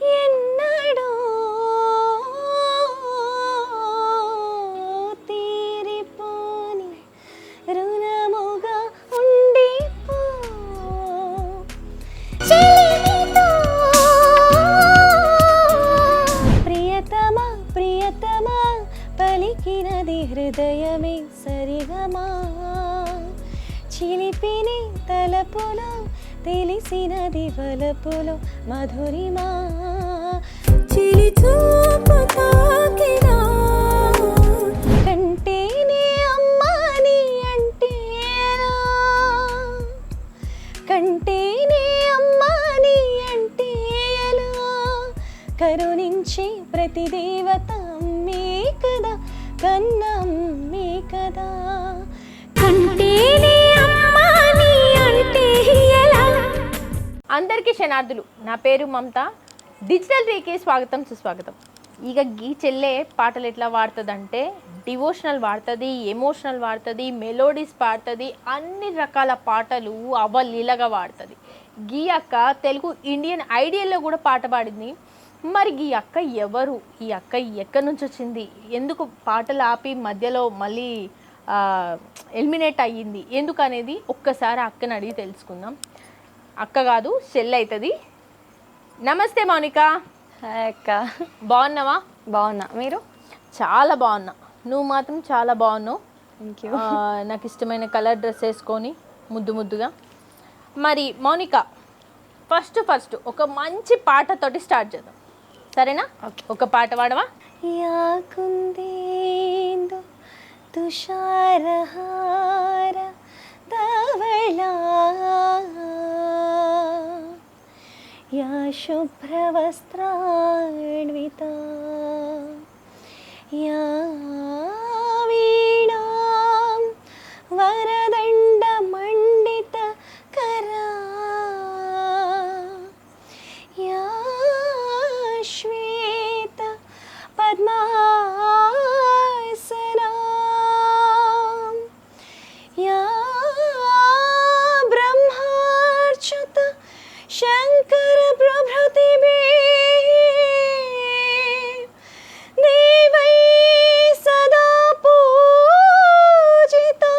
ఎన్నడూ తీరిపోని రుణముగా ఉండిపో చెలిమితో ప్రియతమా ప్రియతమా పలికినది హృదయమే సరిగమా చిలిపిని తలపులో తెలిసినది వలపులో మధురిమా చిలి చూపు తాకినా కంటేనే అమ్మాని అంటేనా కంటేనే అమ్మాని అంటే ఎలా కరుణించే ప్రతి దేవత అమ్మే కదా కన్నమ్మే కదా కంటేనే అమ్మాని అంటే ఎలా. అందరికీ క్షణార్థులు, నా పేరు మమత. డిజిటల్ రీకి స్వాగతం సుస్వాగతం. ఇక గీ చెల్లె పాటలు ఎట్లా వాడుతుందంటే డివోషనల్ వాడుతుంది, ఎమోషనల్ వాడుతుంది, మెలోడీస్ పాడుతుంది, అన్ని రకాల పాటలు అవలీలగా వాడుతుంది. గీ అక్క తెలుగు ఇండియన్ ఐడియల్లో కూడా పాట పాడింది. మరి ఈ అక్క ఎవరు, ఈ అక్క ఎక్కడి నుంచి వచ్చింది, ఎందుకు పాటలు ఆపి మధ్యలో మళ్ళీ ఎలిమినేట్ అయ్యింది ఎందుకు అనేది ఒక్కసారి అక్కని అడిగి తెలుసుకుందాం. అక్క కాదు చెల్లి అవుతుంది. నమస్తే మౌనిక. హాయ్ అక్క. బాగున్నావా? బాగున్నా, మీరు? చాలా బాగున్నా. నువ్వు మాత్రం చాలా బాగున్నావు. Thank you. నాకు ఇష్టమైన కలర్ డ్రెస్ వేసుకొని ముద్దు ముద్దుగా. మరి మౌనిక, ఫస్ట్ ఒక మంచి పాటతోటి స్టార్ట్ చేద్దాం, సరేనా? ఒక పాట పాడవా? యాకుందేందు तुषारहार धवला या शुभ्रवस्त्रान्विता या वीणां वरदण्डमण्डितकरा या श्वेत पद्मासना या ब्रह्मार्चित शंकर प्रभृतिभिः देवैः सदा पूजिता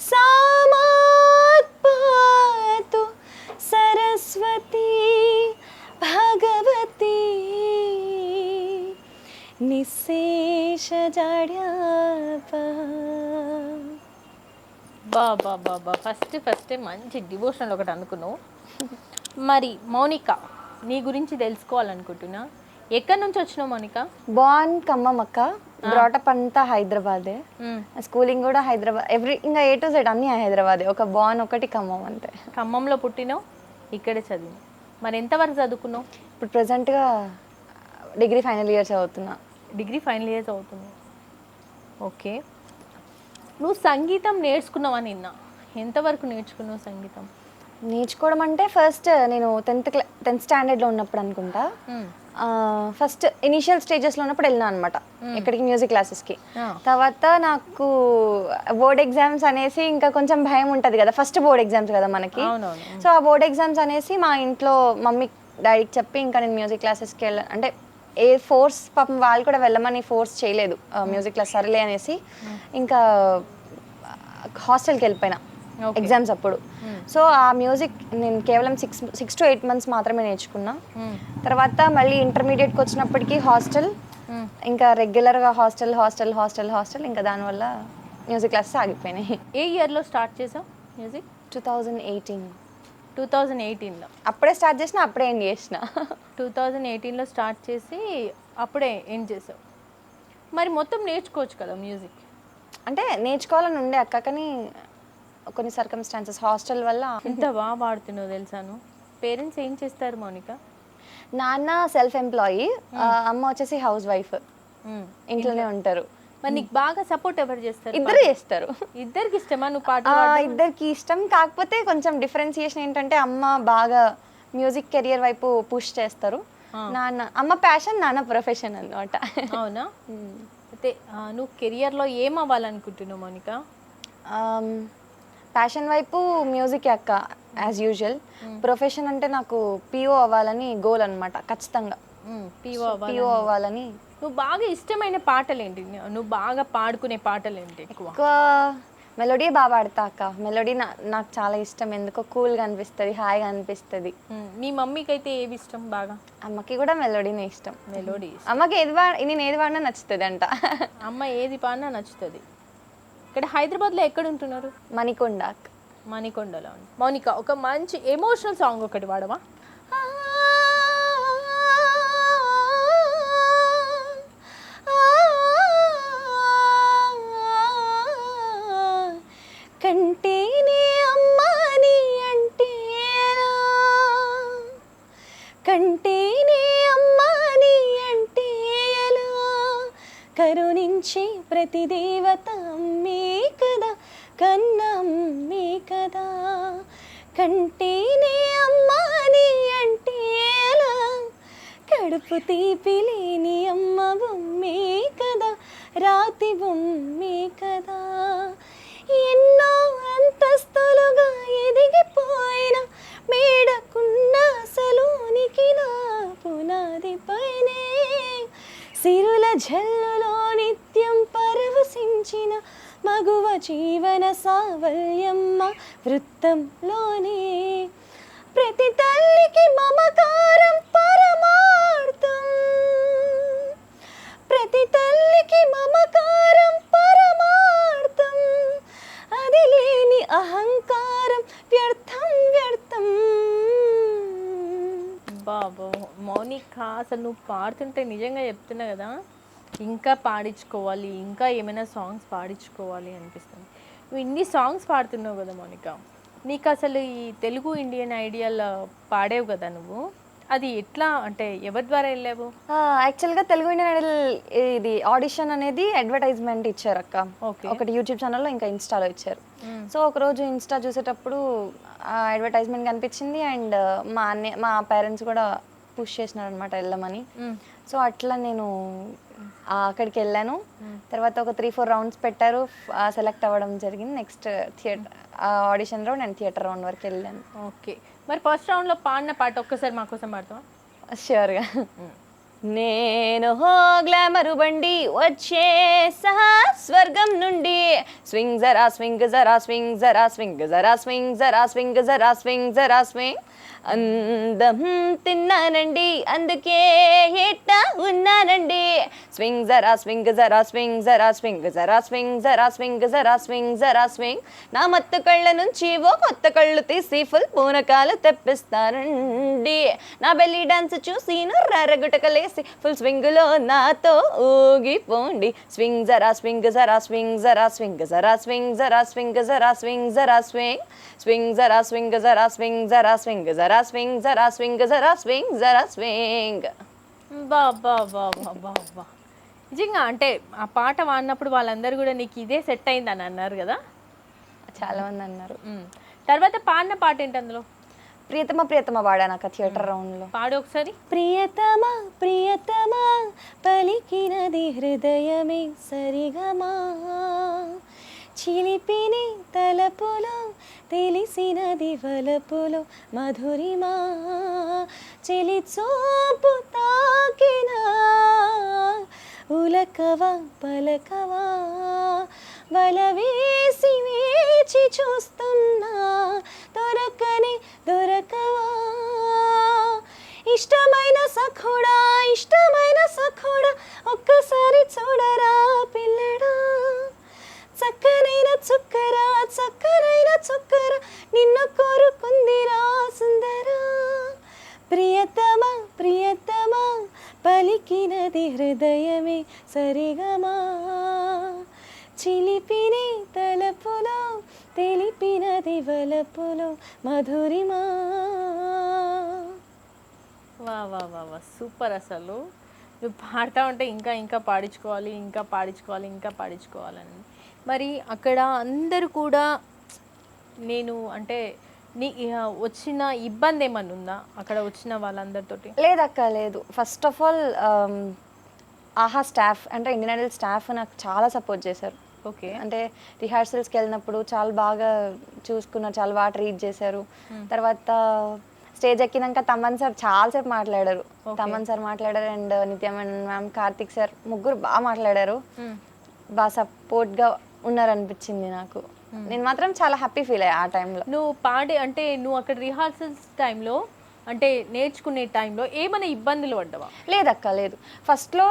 सा मात्पातु सरस्वती भगवती నిశేషజాడ్యాపా. బాబా ఫస్ట్ మంచి డివోషనల్ ఒకటి అనుకున్నావు. మరి మౌనిక, నీ గురించి తెలుసుకోవాలనుకుంటున్నా. ఎక్కడి నుంచి వచ్చినావు మౌనిక? బాన్ ఖమ్మం అక్క, బ్రాటప్ అంతా హైదరాబాదే, స్కూలింగ్ కూడా హైదరాబాద్, ఇంకా A to Z అన్నీ హైదరాబాదే, ఒక బాన్ ఒకటి ఖమ్మం అంతే. ఖమ్మంలో పుట్టినావు, ఇక్కడే చదివినావు. మరి ఎంతవరకు చదువుకున్నావు? ఇప్పుడు ప్రజెంట్గా డిగ్రీ ఫైనల్ ఇయర్ చదువుతున్నా. డిగ్రీ ఫైనల్ ఇయర్ చదువుతున్నావు. ఓకే. నువ్వు సంగీతం నేర్చుకున్నావా? నిన్న ఎంతవరకు నేర్చుకున్నావు సంగీతం? నేర్చుకోవడం అంటే ఫస్ట్ నేను 10th స్టాండర్డ్లో ఉన్నప్పుడు అనుకుంటా, ఫస్ట్ ఇనిషియల్ స్టేజెస్లో ఉన్నప్పుడు వెళ్ళినా అనమాట ఎక్కడికి, మ్యూజిక్ క్లాసెస్కి. తర్వాత నాకు బోర్డ్ ఎగ్జామ్స్ అనేసి ఇంకా కొంచెం భయం ఉంటుంది కదా, ఫస్ట్ బోర్డ్ ఎగ్జామ్స్ కదా మనకి. సో ఆ బోర్డ్ ఎగ్జామ్స్ అనేసి మా ఇంట్లో మమ్మీ డాడీకి చెప్పి ఇంకా నేను మ్యూజిక్ క్లాసెస్కి అంటే ఏ ఫోర్స్, పాపం వాళ్ళు కూడా వెళ్ళమని ఫోర్స్ చేయలేదు మ్యూజిక్ క్లాస్, సరేలే అనేసి ఇంకా హాస్టల్కి వెళ్ళిపోయినా ఎగ్జామ్స్ అప్పుడు. సో ఆ మ్యూజిక్ నేను కేవలం 6 to 8 months మాత్రమే నేర్చుకున్నా. తర్వాత మళ్ళీ ఇంటర్మీడియట్కి వచ్చినప్పటికీ హాస్టల్, ఇంకా రెగ్యులర్గా హాస్టల్ ఇంకా దానివల్ల మ్యూజిక్ క్లాసెస్ ఆగిపోయినాయి. ఏ ఇయర్లో స్టార్ట్ చేసావు మ్యూజిక్? 2018లో అప్పుడే స్టార్ట్ చేసిన, అప్పుడే ఎండ్ చేసిన. 2018లో స్టార్ట్ చేసి అప్పుడే ఎండ్ చేసావు. మరి మొత్తం నేర్చుకోవచ్చు కదా మ్యూజిక్? అంటే నేర్చుకోవాలని ఉండే అక్క, కానీ కొన్ని సర్కమ్స్టాన్సెస్ హాస్టల్ వల్ల. ఎంత బాగా పాడుతున్నావు తెలుసాను. పేరెంట్స్ ఏం చేస్తారు మౌనిక? నాన్న సెల్ఫ్ ఎంప్లాయీ, అమ్మ వచ్చేసి హౌస్ వైఫ్, ఇంట్లోనే ఉంటారు. మరి నీకు బాగా సపోర్ట్ ఎవరు చేస్తారు? ఇద్దరు చేస్తారు. ఇద్దరికి ఇష్టమా నువ్వు పాట? ఇద్దరికి ఇష్టం, కాకపోతే కొంచెం డిఫరెన్సియేషన్ ఏంటంటే అమ్మ బాగా మ్యూజిక్ కెరియర్ వైపు పుష్ చేస్తారు, నాన్న అమ్మ ప్యాషన్ నాన్న ప్రొఫెషన్ అన్నమాట. అవునా? అయితే నువ్వు కెరియర్లో ఏం అవ్వాలనుకుంటున్నావు మౌనిక? ప్యాషన్ వైపు మ్యూజిక్ అక్క, యాజ్ యూజువల్. ప్రొఫెషన్ అంటే నాకు పిఓ అవ్వాలని గోల్ అనమాట, ఖచ్చితంగా పిఓ అవ్వాలని. నువ్వు బాగా ఇష్టమైన పాటలు ఏంటి, నువ్వు బాగా పాడుకునే పాటలు ఏంటి? ఎక్కువ మెలోడీ బాగా పాడతా అక్క. మెలోడీ నాకు చాలా ఇష్టం, ఎందుకో కూల్గా అనిపిస్తుంది, హాయిగా అనిపిస్తుంది. మీ మమ్మీకి అయితే ఏవి ఇష్టం బాగా? అమ్మకి కూడా మెలోడీనే ఇష్టం. మెలోడీ అమ్మకి నేను ఏది వాడినా నచ్చుతుంది అంట. అమ్మ ఏది పాడినా నచ్చుతుంది. ఇక్కడ హైదరాబాద్లో ఎక్కడ ఉంటున్నారు? మణికొండ. మణికొండలో. మౌనిక, ఒక మంచి ఎమోషనల్ సాంగ్ ఒకటి వాడవా? కంటేనే అమ్మాని అంటే కంటేనే అమ్మాని అంటే కరుణించే ప్రతి దేవత అమ్మే కదా, కన్నమ్మే కదా. కంటేనే అమ్మాని అంటే కడుపు తీపి లేని అమ్మ బొమ్మే కదా, రాతి బొమ్మే కదా. ఎన్నో అంతస్తులుగా ఎదిగిపోయిన మేడకున్న అసలోనికి నా పునాది పైనే సిరుల జల్లులో నిత్యం పరవశించిన మగువ జీవన సావల్యమ్మ వృత్తంలోనే. ప్రతి తల్లికి మమకారం పరమార్థం, ప్రతి తల్లికి మమకారం పరమార్థం, అది లేని అహంకారం వ్యర్థం వ్యర్థం. బాబు మౌనిక, అసలు నువ్వు పాడుతుంటే నిజంగా చెప్తున్నా కదా, ఇంకా పాడించుకోవాలి, ఇంకా ఏమైనా సాంగ్స్ పాడించుకోవాలి అనిపిస్తుంది. నువ్వు ఇన్ని సాంగ్స్ పాడుతున్నావు కదా మౌనిక, నీకు అసలు ఈ తెలుగు ఇండియన్ ఐడియల్ పాడేవు కదా నువ్వు, అది ఎట్లా, అంటే ఎవరి ద్వారా వెళ్ళావు? యాక్చువల్గా తెలుగు ఇండియన్ ఐడల్ ఇది ఆడిషన్ అనేది అడ్వర్టైజ్మెంట్ ఇచ్చారు అక్క. ఒకటి యూట్యూబ్ ఛానల్లో, ఇంకా ఇన్స్టాలో ఇచ్చారు. సో ఒకరోజు ఇన్స్టా చూసేటప్పుడు అడ్వర్టైజ్మెంట్ కనిపించింది, అండ్ మా పేరెంట్స్ కూడా పుష్ చేసినారు అనమాట వెళ్ళమని. సో అట్లా నేను అక్కడికి వెళ్ళాను. తర్వాత ఒక 3-4 రౌండ్స్ పెట్టారు, సెలెక్ట్ అవ్వడం జరిగింది. Next theatre audition round and theatre round వరకు వెళ్ళాను. ఓకే, మరి ఫస్ట్ రౌండ్లో పాడిన పాట ఒక్కసారి మా కోసం పాడతావా? ష్యూర్గా. నేను హో గ్లామరు బండి వచ్చేసా స్వర్గం నుండి, స్వింగ్ జరా స్వింగ్ జరా స్వింగ్ జరా స్వింగ్ జరా స్వింగ్ జరా స్వింగ్ జరా స్వింగ్ జరా స్వింగ్. అందం తిన్నానండి అందుకే ఎట్టా ఉన్నానండి, స్వింగ్ జరా స్వింగ్ జరా స్వింగ్ జరా స్వింగ్ జరా స్వింగ్ జరా స్వింగ్ జరా స్వింగ్ జరా స్వింగ్. నా మత్తు కళ్ళ నుంచి ఓ కొత్త కళ్ళు తీసి ఫుల్ పూనకాలు తెప్పిస్తానండి, నా బెల్లీ డాన్స్ చూసి రరగుటకలేసి ఫుల్ స్వింగ్లో నాతో ఊగిపోండి, స్వింగ్ జరా స్వింగ్ జరా స్వింగ్ జరా స్వింగ్ జరా స్వింగ్ జరా స్వింగ్ జరా స్వింగ్ జరా స్వింగ్. స్వింగ్ జరా స్వింగ్ జరా స్వింగ్ జరా స్వింగ్ జరా స్వింగ్ జరా స్వింగ్ జరా స్వింగ్ జరా స్వింగ్. బా బా బా బా బా బా. నిజంగా అంటే ఆ పాట వాడినప్పుడు వాళ్ళందరూ కూడా నీకు ఇదే సెట్ అయిందని అన్నారు కదా? చాలా మంది అన్నారు. తర్వాత పాడిన పాట ఏంటి అందులో? ప్రియతమ ప్రియతమ పాడాను అక్క థియేటర్ రౌండ్లో. పాడు ఒకసారి. ప్రియతమ ప్రియతమ పలికినది హృదయమే సరిగమా, చిలిపిని తలపులో తెలిసినది వలపులో మధురిమా, చెలి చూపు తాకినా ఉలకవా పలకవా, వల వేసి వేచి చూస్తున్నా దొరకని దొరకవా. ఇష్టమైన సఖుడా ఇష్టమైన సఖుడా ఒక్కసారి చూడరా పిల్లడా, చక్కనైన చుక్కరా చక్కనైన చుక్కరా నిన్ను కోరుకుందిరా సుందరా. ప్రియతమ ప్రియతమ పలికినది హృదయమే సరిగమా, చిలిపిని తలపులో తెలిపినది వలపులో మధురిమా. వా వా వా వా, సూపర్. అసలు నువ్వు పాడుతూ ఉంటే ఇంకా ఇంకా పాడించుకోవాలి, ఇంకా పాడించుకోవాలి, ఇంకా పాడించుకోవాలని. మరి అక్కడ అందరూ కూడా నేను అంటే నీ వచ్చిన ఇబ్బంది ఏమన్నా ఉందా అక్కడ వచ్చిన వాళ్ళందరితోటి? లేదక్క లేదు. ఫస్ట్ ఆఫ్ ఆల్ ఆహా స్టాఫ్ అంటే ఇండియన్ ఐడల్ స్టాఫ్ నాకు చాలా సపోర్ట్ చేశారు. ఓకే. అంటే రిహార్సల్స్కి వెళ్ళినప్పుడు చాలా బాగా చూసుకున్నారు, చాలా బాగా ట్రీట్ చేశారు. తర్వాత స్టేజ్ ఎక్కినాక తమన్ సార్ చాలాసేపు మాట్లాడారు. తమన్ సార్ మాట్లాడారు అండ్ నిత్య మ్యామ్, కార్తిక్ సార్ ముగ్గురు బాగా మాట్లాడారు. బాగా సపోర్ట్గా ఉన్నారనిపించింది నాకు. నేను మాత్రం చాలా హ్యాపీ ఫీల్ అయ్యా ఆ టైంలో. నువ్వు పాడే అంటే నువ్వు అక్కడ రిహార్సల్స్ టైంలో అంటే నేర్చుకునే టైంలో ఏమైనా ఇబ్బందులు పడ్డావా? లేదక్క, లేదు. ఫస్ట్లో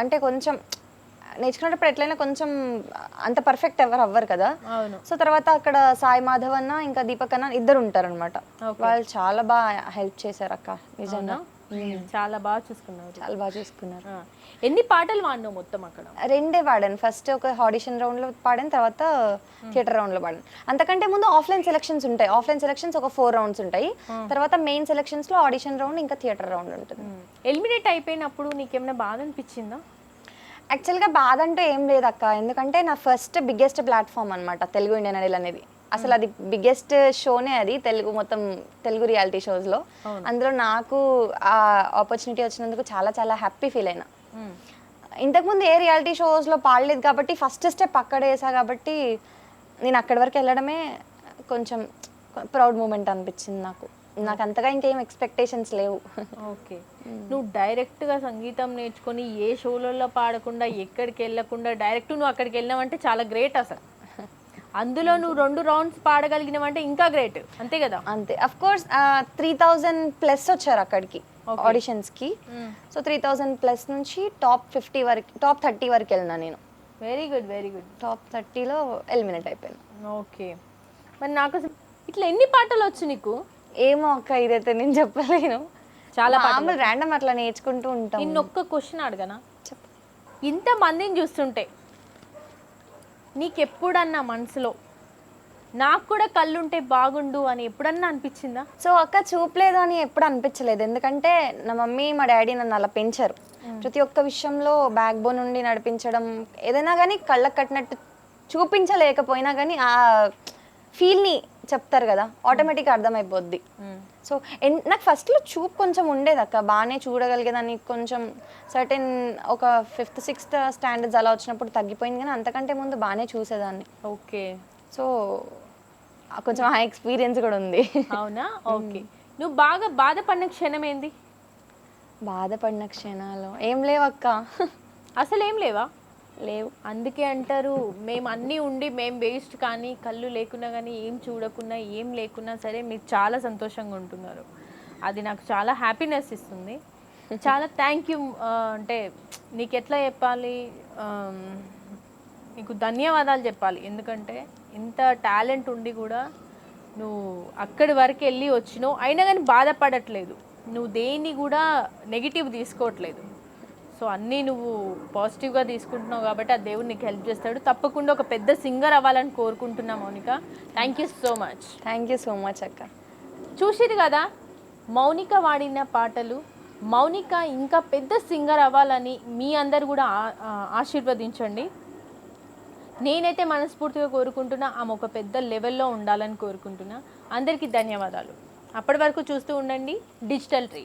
అంటే కొంచెం నేర్చుకునేటప్పుడు ఎట్లయినా కొంచెం అంత పర్ఫెక్ట్ ఎవరు అవ్వరు కదా. అవును. సో తర్వాత అక్కడ సాయి మాధవ్ అన్న ఇంకా దీపక్ అన్న ఇద్దరు ఉంటారనమాట. వాళ్ళు చాలా బాగా హెల్ప్ చేశారు అక్క, నిజంగా. చాలా బాగా చూసుకున్నారు. చాలా బాగా చూసుకున్నారు. ఎన్ని పాటలు వాడినావు మొత్తం అక్కడ? 2 పాడాను. ఫస్ట్ ఒక ఆడిషన్ రౌండ్లో పాడాను, తర్వాత థియేటర్ రౌండ్లో పాడాను. అంతకంటే ముందు ఆఫ్లైన్ సెలక్షన్స్ ఉంటాయి. ఆఫ్లైన్ సెలక్షన్స్ ఒక 4 రౌండ్స్ ఉంటాయి. తర్వాత మెయిన్ సెలక్షన్స్లో ఆడిషన్ రౌండ్ ఇంకా థియేటర్ రౌండ్ ఉంటుంది. ఎలిమినేట్ అయిపోయినప్పుడు నీకేమైనా బాధ అనిపించిందా? యాక్చువల్గా బాధ అంటే ఏం లేదక్క, ఎందుకంటే నా ఫస్ట్ బిగ్గెస్ట్ ప్లాట్ఫామ్ అనమాట తెలుగు ఇండియన్ ఐడల్ అనేది. అసలు అది బిగ్గెస్ట్ షోనే, అది తెలుగు రియాలిటీ షోస్లో. అందులో నాకు ఆ ఆపర్చునిటీ వచ్చినందుకు చాలా చాలా హ్యాపీ ఫీల్ అయినా. ఇంతకుముందు ఏ రియాలిటీ షోస్లో పాడలేదు కాబట్టి ఫస్ట్ స్టెప్ అక్కడ వేసా కాబట్టి నేను అక్కడి వరకు వెళ్ళడమే కొంచెం ప్రౌడ్ మూమెంట్ అనిపించింది నాకు. నాకు అంతగా ఇంకేం ఎక్స్పెక్టేషన్స్ లేవు. ఓకే. నువ్వు డైరెక్ట్గా సంగీతం నేర్చుకొని ఏ షోలలో పాడకుండా ఎక్కడికి వెళ్ళకుండా డైరెక్ట్ నువ్వు అక్కడికి వెళ్ళినావంటే చాలా గ్రేట్ అసలు. అందులో నువ్వు 2 రౌండ్స్ పాడగలిగినావంటే ఇంకా గ్రేట్, అంతే కదా? అంతే. అఫ్ కోర్స్ 3000+ వచ్చారు అక్కడికి ఆడిషన్స్కి. సో 3000+ నుంచి టాప్ 50 వరకు, టాప్ 30 వరకు వెళ్ళినా నేను. Very good, very good. Top 30లో ఎలిమినేట్ అయిపోయాను. ఓకే. మరి నాకు ఇట్లా ఎన్ని పాటలు వచ్చు నీకు? ఏమో అక్క, ఇదైతే నేను చెప్పలేను. చాలా మామూలు ర్యాండమ్ అట్లా నేర్చుకుంటూ ఉంటాను. నిన్నొక్క క్వశ్చన్ అడగనా? చెప్పు. ఇంతమందిని చూస్తుంటే నీకెప్పుడన్నా మనసులో నాకు కూడా కళ్ళుంటే బాగుండు అని ఎప్పుడన్నా అనిపించిందా? సో అక్క, చూపలేదు అని ఎప్పుడు అనిపించలేదు. ఎందుకంటే నా మమ్మీ మా డాడీ నన్ను అలా పెంచారు. ప్రతి ఒక్క విషయంలో బ్యాక్ బోన్ నుండి నడిపించడం, ఏదైనా కానీ కళ్ళకు కట్టినట్టు చూపించలేకపోయినా కానీ ఆ ఫీల్ని చెప్తారు కదా, ఆటోమేటిక్గా అర్థమైపోద్ది. సో నాకు ఫస్ట్లో చూపు కొంచెం ఉండేది అక్క, బాగానే చూడగలిగేదాన్ని. కొంచెం సర్టెన్ ఒక 5th 6th స్టాండర్డ్స్ అలా వచ్చినప్పుడు తగ్గిపోయింది, కానీ అంతకంటే ముందు బాగానే చూసేదాన్ని. ఓకే. సో కొంచెం ఆ ఎక్స్పీరియన్స్ కూడా ఉంది. అవునా? ఓకే. నువ్వు బాగా బాధపడిన క్షణం ఏంది? బాధపడిన క్షణాలు ఏం లేవక్క. అసలు ఏం లేవా? లేవు. అందుకే అంటారు మేము అన్నీ ఉండి మేము వేస్ట్, కానీ కళ్ళు లేకున్నా కానీ ఏం చూడకున్నా ఏం లేకున్నా సరే మీరు చాలా సంతోషంగా ఉంటున్నారు. అది నాకు చాలా హ్యాపీనెస్ ఇస్తుంది. చాలా థ్యాంక్ యూ. అంటే నీకు ఎట్లా చెప్పాలి, నీకు ధన్యవాదాలు చెప్పాలి. ఎందుకంటే ఇంత టాలెంట్ ఉండి కూడా నువ్వు అక్కడి వరకు వెళ్ళి వచ్చినావు, అయినా కానీ బాధపడట్లేదు. నువ్వు దేన్ని కూడా నెగిటివ్ తీసుకోవట్లేదు. సో అన్నీ నువ్వు పాజిటివ్గా తీసుకుంటున్నావు కాబట్టి ఆ దేవుడు నీకు హెల్ప్ చేస్తాడు. తప్పకుండా ఒక పెద్ద సింగర్ అవ్వాలని కోరుకుంటున్నా Mounika. Thank you so much. Thank you so much అక్క. చూసిరు కదా మౌనిక వాడిన పాటలు. మౌనిక ఇంకా పెద్ద సింగర్ అవ్వాలని మీ అందరు కూడా ఆశీర్వదించండి. నేనైతే మనస్ఫూర్తిగా కోరుకుంటున్నా ఆమె ఒక పెద్ద లెవెల్లో ఉండాలని కోరుకుంటున్నా. అందరికీ ధన్యవాదాలు. అప్పటి వరకు చూస్తూ ఉండండి డిజిటల్ ట్రీ.